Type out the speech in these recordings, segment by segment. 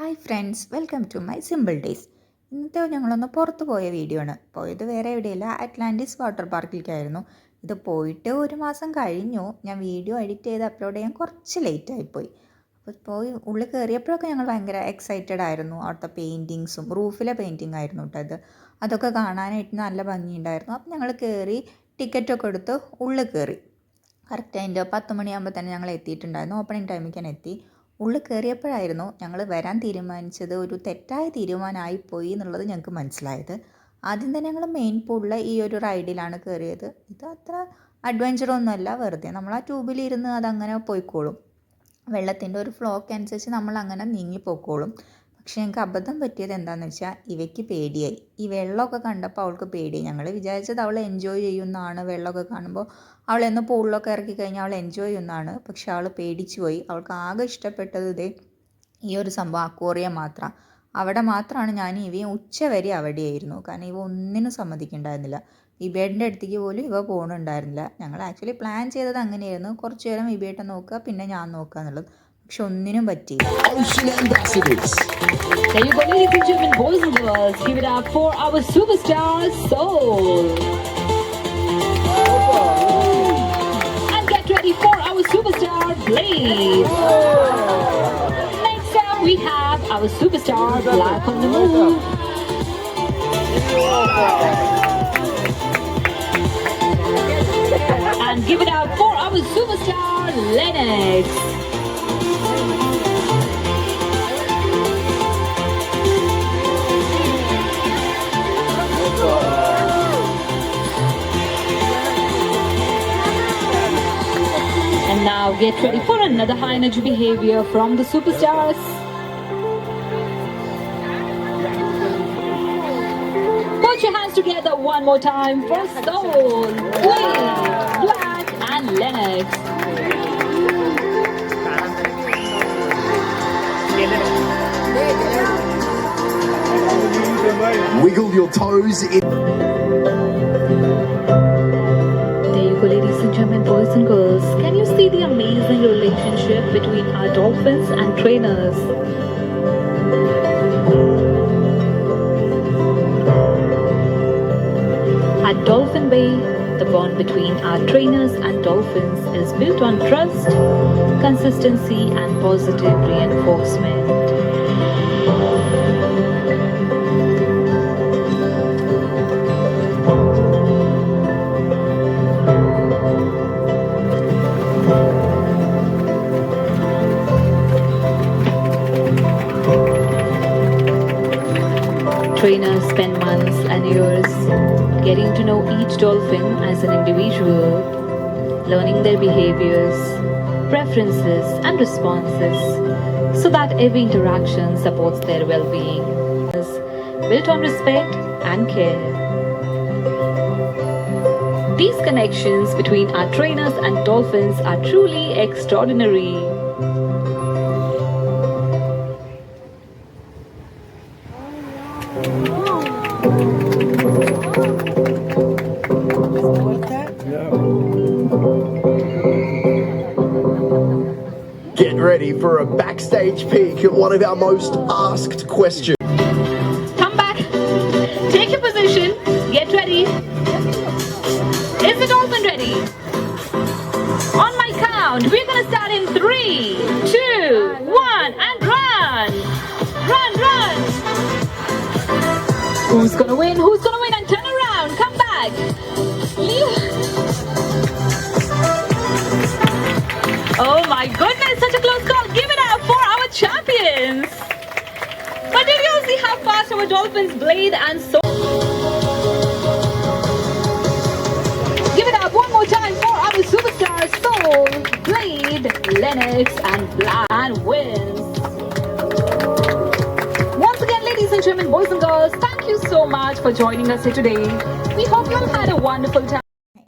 Hi friends, welcome to my simple days. ഇന്നത്തെ ഞങ്ങളൊന്ന് പുറത്ത് പോയ വീഡിയോ ആണ്. പോയത് വേറെ എവിടെയല്ല, അറ്റ്ലാന്റിസ് വാട്ടർ പാർക്കിലേക്കായിരുന്നു. ഇത് പോയിട്ട് ഒരു മാസം കഴിഞ്ഞു. ഞാൻ വീഡിയോ എഡിറ്റ് ചെയ്ത് അപ്ലോഡ് ചെയ്യാൻ കുറച്ച് ലേറ്റായിപ്പോയി. അപ്പോൾ ഉള്ളിൽ കയറിയപ്പോഴൊക്കെ ഞങ്ങൾ ഭയങ്കര എക്സൈറ്റഡ് ആയിരുന്നു. അവിടുത്തെ പെയിൻറ്റിങ്സും റൂഫിലെ പെയിൻറ്റിങ് ആയിരുന്നു കേട്ടോ അത്. അതൊക്കെ കാണാനായിട്ട് നല്ല ഭംഗിയുണ്ടായിരുന്നു. അപ്പോൾ ഞങ്ങൾ കയറി ടിക്കറ്റൊക്കെ എടുത്ത് ഉള്ളിൽ കയറി. കറക്റ്റ് അതിൻ്റെ 10 മണിയാകുമ്പോൾ തന്നെ ഞങ്ങൾ എത്തിയിട്ടുണ്ടായിരുന്നു. ഓപ്പണിംഗ് ടൈമിൽ തന്നെ എത്തി. ഉള്ളിൽ കയറിയപ്പോഴായിരുന്നു ഞങ്ങൾ വരാൻ തീരുമാനിച്ചത് ഒരു തെറ്റായ തീരുമാനമായിപ്പോയി എന്നുള്ളത് ഞങ്ങൾക്ക് മനസ്സിലായത്. ആദ്യം തന്നെ ഞങ്ങൾ മെയിൻ പൂളിലെ ഈ ഒരു റൈഡിലാണ് കയറിയത്. ഇത് അത്ര അഡ്വഞ്ചറൊന്നുമല്ല, വെറുതെ നമ്മൾ ആ ട്യൂബിലിരുന്ന് അതങ്ങനെ പോയിക്കോളും. വെള്ളത്തിൻ്റെ ഒരു ഫ്ലോക്ക് അനുസരിച്ച് നമ്മൾ അങ്ങനെ നീങ്ങിപ്പോയിക്കോളും. പക്ഷേ ഞങ്ങൾക്ക് അബദ്ധം പറ്റിയത് എന്താണെന്ന് വെച്ചാൽ ഇവയ്ക്ക് പേടിയായി. ഈ വെള്ളമൊക്കെ കണ്ടപ്പോൾ അവൾക്ക് പേടിയായി. ഞങ്ങൾ വിചാരിച്ചത് അവൾ എൻജോയ് ചെയ്യുന്നതാണ്. വെള്ളമൊക്കെ കാണുമ്പോൾ അവളെന്ന് പൂളിലൊക്കെ ഇറക്കി കഴിഞ്ഞാൽ അവൾ എൻജോയ് ചെയ്യുന്നതാണ്. പക്ഷെ അവൾ പേടിച്ചു പോയി. അവൾക്ക് ആകെ ഇഷ്ടപ്പെട്ടത് ഇതേ ഈ ഒരു സംഭവം അക്വേറിയം മാത്രമാണ്. അവിടെ മാത്രമാണ് ഞാൻ ഇവയും ഉച്ചവരെ അവിടെയായിരുന്നു. കാരണം ഇവ ഒന്നിനും സമ്മതിക്കുന്നുണ്ടായിരുന്നില്ല. ഇബേട്ടിൻ്റെ അടുത്തേക്ക് പോലും ഇവ പോകുന്നുണ്ടായിരുന്നില്ല. ഞങ്ങൾ ആക്ച്വലി പ്ലാൻ ചെയ്തത് അങ്ങനെയായിരുന്നു, കുറച്ച് നേരം ഇബേട്ടെ നോക്കുക പിന്നെ ഞാൻ നോക്കുക എന്നുള്ളത്. പക്ഷെ ഒന്നിനും പറ്റിയില്ല. There you go, ladies and gentlemen, boys and girls, give it up for our superstar Soul. And get ready for our superstar Blade. Next up we have our superstar Black on the move. And give it up for our superstar Lennox. And now get ready for another high energy behavior from the superstars. Put your hands together one more time for Soul, Blade, Black and Lennox. Wiggle your toes in. Ladies and gentlemen, boys and girls, can you see the amazing relationship between our dolphins and trainers? At Dolphin Bay, the bond between our trainers and dolphins is built on trust, consistency and positive reinforcement. Trainers spend months and years getting to know each dolphin as an individual, learning their behaviors, preferences and responses so that every interaction supports their well-being. Built on respect and care. These connections between our trainers and dolphins are truly extraordinary. Get ready for a backstage peek at one of our most asked questions. Come back. Take your position. Get ready. Is the dolphin ready? On my count, we're going to start in 3, 2, 1 and run. Run, run. Who's going to win? Who's going to win? And turn around. Come back. Leave. Oh my goodness, such a close call. Give it up for our champions. But did you all see how fast our dolphins Blade and Soul? Give it up one more time for our superstars Soul, Blade, Lennox and Black wins. Once again, ladies and gentlemen, boys and girls, thank you so much for joining us here today. We hope you all had a wonderful time.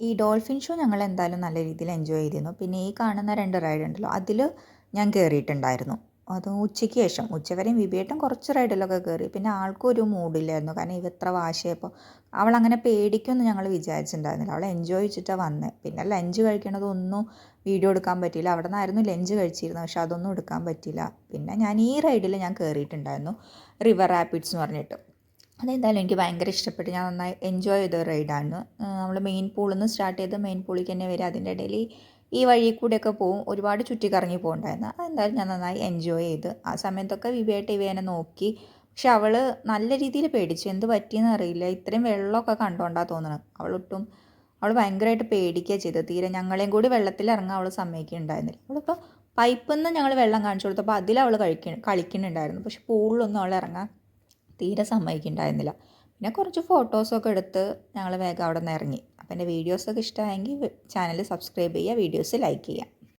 ഈ dolphin show ഞങ്ങൾ എന്തായാലും നല്ല രീതിയിൽ enjoy ചെയ്തിരുന്നു. പിന്നെ ഈ കാണുന്ന 2 ride ഉണ്ടല്ലോ, അതിൽ ഞാൻ കയറിയിട്ടുണ്ടായിരുന്നു. അത് ഉച്ചയ്ക്ക് ശേഷം. ഉച്ചവരെയും വിവേട്ടൻ കുറച്ച് റൈഡിലൊക്കെ കയറി. പിന്നെ ആൾക്കും ഒരു മൂഡില്ലായിരുന്നു. കാരണം ഇവ ഇത്ര വാശിയായപ്പോൾ അവളങ്ങനെ പേടിക്കുമെന്ന് ഞങ്ങൾ വിചാരിച്ചിട്ടുണ്ടായിരുന്നില്ല. അവൾ എൻജോയ് ചെയ്തിട്ടാണ് വന്നത്. പിന്നെ ലഞ്ച് കഴിക്കണതൊന്നും വീഡിയോ എടുക്കാൻ പറ്റിയില്ല. അവിടെ നിന്നായിരുന്നു ലഞ്ച് കഴിച്ചിരുന്നത്. പക്ഷെ അതൊന്നും എടുക്കാൻ പറ്റിയില്ല. പിന്നെ ഞാൻ ഈ റൈഡിൽ ഞാൻ കയറിയിട്ടുണ്ടായിരുന്നു, റിവർ റാപ്പിഡ്സ് എന്ന് പറഞ്ഞിട്ട്. അതെന്തായാലും എനിക്ക് ഭയങ്കര ഇഷ്ടപ്പെട്ടു. ഞാൻ നന്നായി എൻജോയ് ചെയ്ത റൈഡാണ്. നമ്മൾ മെയിൻ പൂളിൽ നിന്ന് സ്റ്റാർട്ട് ചെയ്ത് മെയിൻ പൂളിലേക്ക് തന്നെ വരും. അതിൻ്റെ ഇടയിൽ ഈ വഴി കൂടെയൊക്കെ പോവും. ഒരുപാട് ചുറ്റിക്കറങ്ങി പോകണ്ടായിരുന്നു. അതെന്തായാലും ഞാൻ നന്നായി എൻജോയ് ചെയ്ത്. ആ സമയത്തൊക്കെ വിവേട്ട് ഇവേനെ നോക്കി. പക്ഷെ അവൾ നല്ല രീതിയിൽ പേടിച്ചു. എന്ത് പറ്റിയെന്ന് അറിയില്ല. ഇത്രയും വെള്ളമൊക്കെ കണ്ടോണ്ടാ തോന്നുന്നത്. അവൾ ഭയങ്കരമായിട്ട് പേടിക്കുക ചെയ്തത്. തീരെ ഞങ്ങളെയും കൂടി വെള്ളത്തിൽ ഇറങ്ങാൻ അവൾ സമ്മതിക്കുന്നുണ്ടായിരുന്നില്ല. അവളിപ്പോൾ പൈപ്പിൽ നിന്ന് ഞങ്ങൾ വെള്ളം കാണിച്ചു കൊടുത്തപ്പോൾ അതിലവൾ കളിക്കുന്നുണ്ടായിരുന്നു. പക്ഷെ പൂളിലൊന്നും അവൾ ഇറങ്ങാൻ തീരെ സമ്മതിക്കുന്നുണ്ടായിരുന്നില്ല. പിന്നെ കുറച്ച് ഫോട്ടോസൊക്കെ എടുത്ത് ഞങ്ങൾ വേഗം അവിടെ നിന്ന് ഇറങ്ങി. അപ്പോൾ എൻ്റെ വീഡിയോസൊക്കെ ഇഷ്ടമായെങ്കിൽ ചാനൽ സബ്സ്ക്രൈബ് ചെയ്യുക, വീഡിയോസ് ലൈക്ക് ചെയ്യുക.